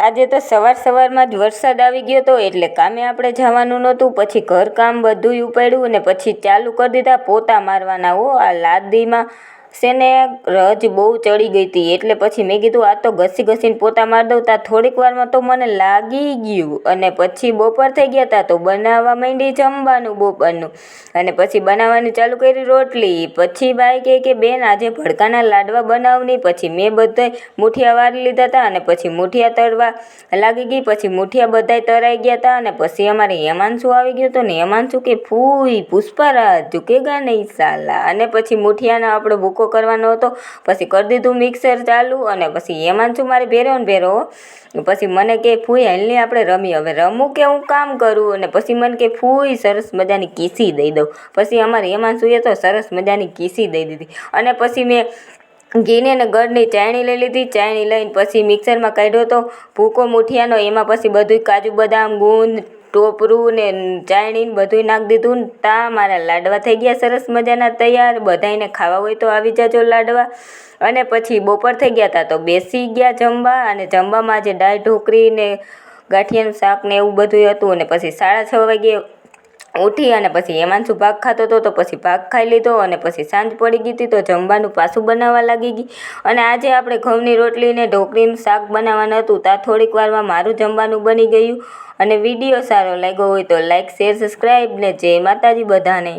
આજે તો સવારમાં જ વરસાદ આવી ગયો હતો એટલે કામે આપણે જવાનું નહોતું. પછી ઘરકામ બધું ઉપાડ્યું અને પછી ચાલુ કરી દીધા પોતા મારવાના. આ લાદીમાં છે ને રજ બહુ ચડી ગઈ હતી એટલે પછી મેં કીધું આ તો ઘસીને પોતા મારી દઉં. ત્યાં થોડીક વારમાં તો મને લાગી ગયું અને પછી બપોર થઈ ગયા હતા તો બનાવવા માંડી જમવાનું બપોરનું. અને પછી બનાવવાની ચાલુ કરી રોટલી. પછી બાઈ કહે કે બેન આજે ભડકાના લાડવા બનાવની. પછી મેં બધાય મૂઠિયા વારી લીધા હતા અને પછી મૂઠિયા તળવા લાગી ગઈ. પછી મૂઠિયા બધાય તળાઈ ગયા હતા અને પછી અમારે હેમાંશુ આવી ગયો હતો ને હેમાંશુ કે ફૂઈ પુષ્પારાજ ઝુકેગા નહીં સાલા. અને પછી મૂઠિયાનો આપણો ભૂકો કરવાનો હતો. પછી કરી દીધું મિક્સર ચાલુ અને પછી હેમાંશુ મારે ભેરો ને ભેરો. પછી મને કે ફૂઈ હાલની આપણે રમી. હવે રમું કે હું કામ કરું. અને પછી મને કે ફૂઈ સરસ મજાની કીસી દઈ દઉં. પછી અમારે હેમાંશુએ તો સરસ મજાની કીસી દઈ દીધી. અને પછી મેં ઘીને ને ગળની ચાયણી લઈ લીધી. ચાયણી લઈને પછી મિક્સરમાં કાઢ્યો તો ભૂકો મૂઠિયાનો. એમાં પછી બધું કાજુ બદામ ગુંદ ટોપરું ને ચાયણી બધું નાખી દીધું ને તા મારા લાડવા થઈ ગયા સરસ મજાના તૈયાર. બધાને ખાવા હોય તો આવી જાજો લાડવા. અને પછી બપોર થઈ ગયા હતા તો બેસી ગયા જમવા. અને જમવામાં આજે દાળ ઢોકળી ને ગાંઠિયાનું શાક ને એવું બધું હતું. અને પછી 6:30 વાગે ઉઠી અને પછી હેમાંશુ ભાગ ખાતો હતો તો પછી ભાગ ખાઈ લીધો. અને પછી સાંજ પડી ગઈ હતી તો જમવાનું પાછું બનાવવા લાગી ગઈ. અને આજે આપણે ઘઉંની રોટલી ને ઢોકળીનું શાક બનાવવાનું હતું. ત્યાં થોડીક વારમાં મારું જમવાનું બની ગયું. અને વિડીયો સારો લાગ્યો હોય તો લાઈક શેર સબસ્ક્રાઈબ ને જય માતાજી બધાને.